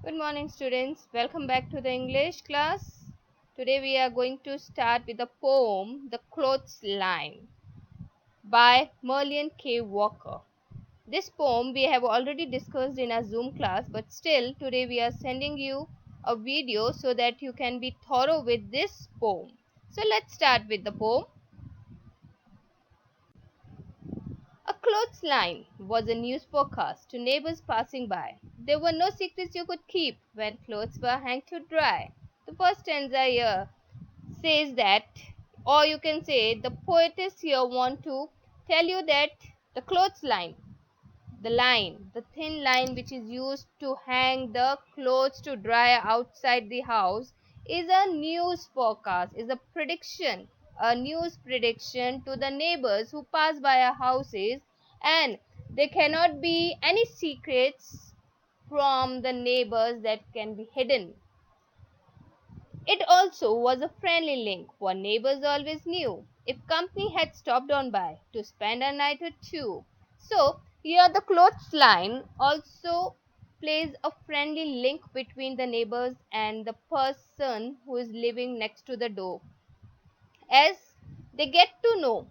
Good morning, students. Welcome back to the English class. Today we are going to start with the poem The Clothes Line by Merlion K. Walker. This poem we have already discussed in our Zoom class, but still today we are sending you a video so that you can be thorough with this poem. So let's start with the poem. A clothesline was a news forecast to neighbors passing by. There were no secrets you could keep when clothes were hanged to dry. The first stanza here says that, or you can say, the poetess here want to tell you that the clothesline, the thin line which is used to hang the clothes to dry outside the house, is a news forecast, is a news prediction to the neighbors who pass by our houses, and there cannot be any secrets from the neighbors that can be hidden. It also was a friendly link, for neighbors always knew if company had stopped on by to spend a night or two. So, here the clothesline also plays a friendly link between the neighbors and the person who is living next to the door, as they get to know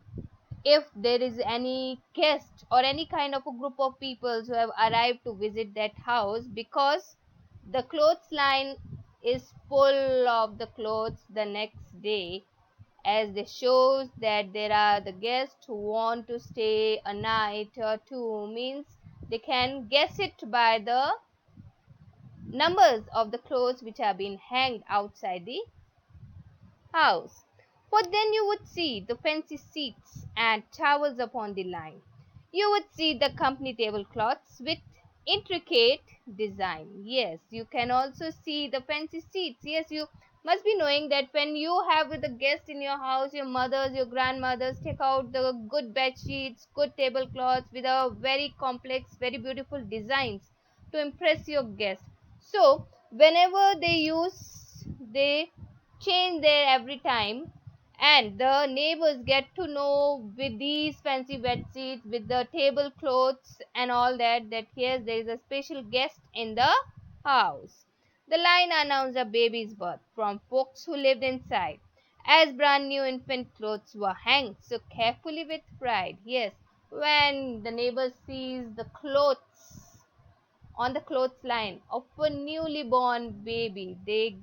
if there is any guest or any kind of a group of people who have arrived to visit that house, because the clothesline is full of the clothes the next day, as they shows that there are the guests who want to stay a night or two, means they can guess it by the numbers of the clothes which have been hanged outside the house. For then you would see the fancy seats and towels upon the line. You would see the company tablecloths with intricate design. Yes, you can also see the fancy seats. Yes, you must be knowing that when you have with a guest in your house, your mothers, your grandmothers take out the good bed sheets, good tablecloths with a very complex, very beautiful designs to impress your guest. So whenever they change there every time, and the neighbors get to know with these fancy bed sheets, with the tablecloths and all that yes, there is a special guest in the house. The line announced a baby's birth from folks who lived inside, as brand new infant clothes were hanged so carefully with pride. Yes, when the neighbor sees the clothes on the clothesline of a newly born baby, they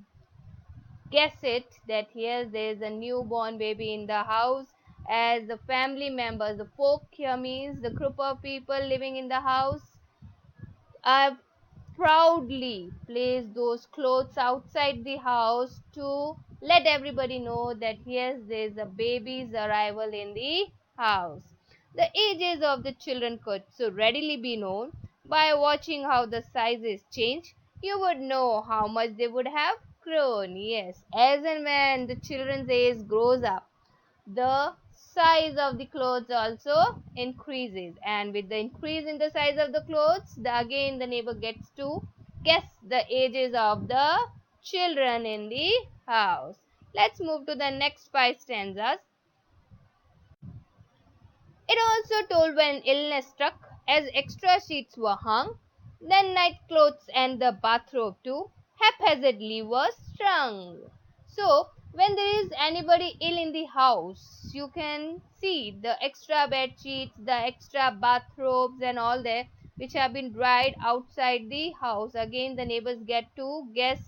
guess it that yes, there is a newborn baby in the house, as the family members, the folk here means the group of people living in the house, are proudly placed those clothes outside the house to let everybody know that yes, there is a baby's arrival in the house. The ages of the children could so readily be known by watching how the sizes change. You would know how much they would have grown. Yes, as and when the children's age grows up, the size of the clothes also increases, and with the increase in the size of the clothes, again the neighbor gets to guess the ages of the children in the house. Let's move to the next five stanzas. It also told when illness struck, as extra sheets were hung, then night clothes and the bathrobe too haphazardly were strung. So, when there is anybody ill in the house, you can see the extra bed sheets, the extra bathrobes, and all that which have been dried outside the house. Again, the neighbors get to guess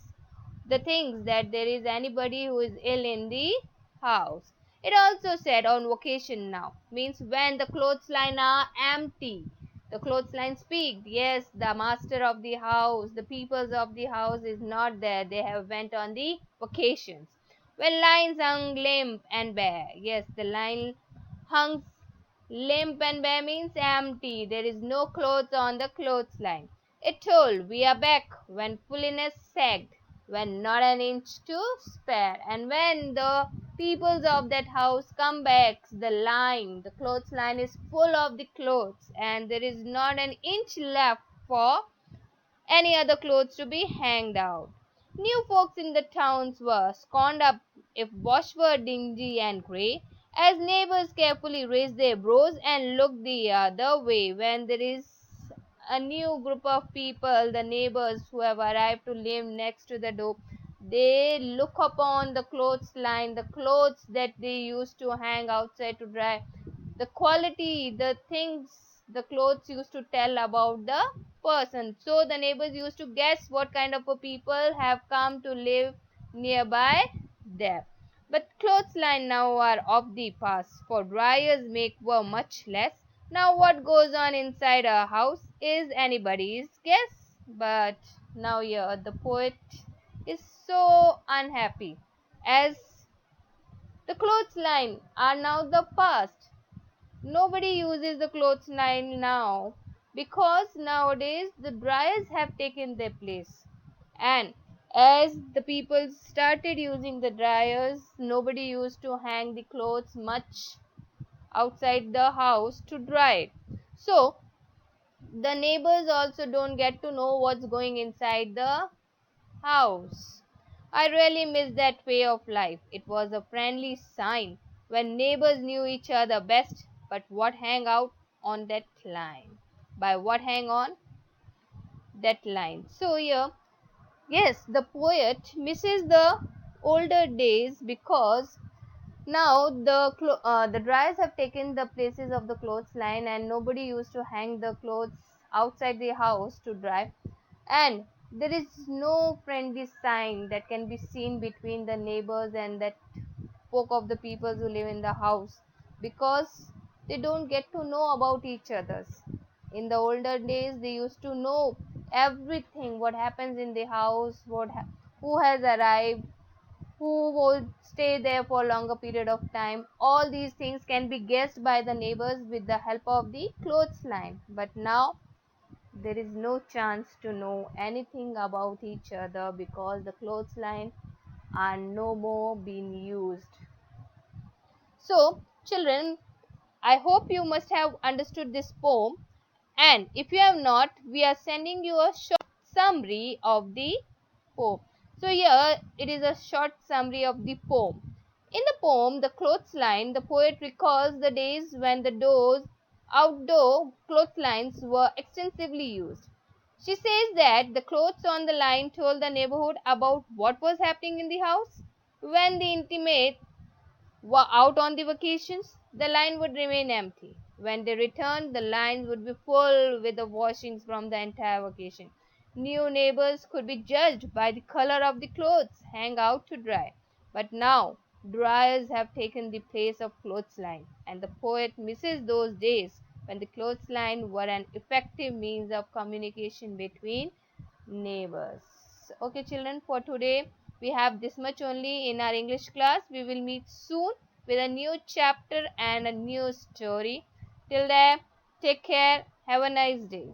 the things that there is anybody who is ill in the house. It also said on vacation now, means when the clothesline are empty. The clothesline speak. Yes, the master of the house, the peoples of the house is not there. They have went on the vacations. When lines hung limp and bare. Yes, the line hung limp and bare means empty. There is no clothes on the clothesline. It told, we are back when fulliness sagged, when not an inch to spare. And when the peoples of that house come back, the clothesline is full of the clothes, and there is not an inch left for any other clothes to be hanged out. New folks in the towns were scorned up if wash were dingy and grey, as neighbors carefully raised their brows and looked the other way when there is a new group of people, the neighbors who have arrived to live next to the door, they look upon the clothes line, the clothes that they used to hang outside to dry, the quality, the things the clothes used to tell about the person. So the neighbors used to guess what kind of a people have come to live nearby there. But clothesline now are of the past, for dryers make were much less. Now what goes on inside a house is anybody's guess. But now here the poet is so unhappy, as the clothesline are now the past. Nobody uses the clothesline now, because nowadays the dryers have taken their place. And as the people started using the dryers, nobody used to hang the clothes much outside the house to dry it. So the neighbors also don't get to know what's going inside the house. I really miss that way of life. It was a friendly sign when neighbors knew each other best. But what hang out on that line? By what hang on that line? So here, yes, the poet misses the older days, because now the dryers have taken the places of the clothesline, and nobody used to hang the clothes outside the house to dry. And there is no friendly sign that can be seen between the neighbors and that folk of the people who live in the house, because they don't get to know about each others. In the older days, they used to know everything, what happens in the house, who has arrived, who will stay there for a longer period of time. All these things can be guessed by the neighbors with the help of the clothesline. But now there is no chance to know anything about each other, because the clothesline are no more being used. So, children, I hope you must have understood this poem, and if you have not, we are sending you a short summary of the poem. So, here it is a short summary of the poem. In the poem, The Clothesline, the poet recalls the days when the outdoor clotheslines were extensively used. She says that the clothes on the line told the neighborhood about what was happening in the house. When the intimates were out on the vacations, the line would remain empty. When they returned, the lines would be full with the washings from the entire vacation. New neighbors could be judged by the color of the clothes hang out to dry. But now, dryers have taken the place of clothesline, and the poet misses those days when the clothesline were an effective means of communication between neighbors. Okay, children, for today we have this much only in our English class. We will meet soon with a new chapter and a new story. Till then, take care. Have a nice day.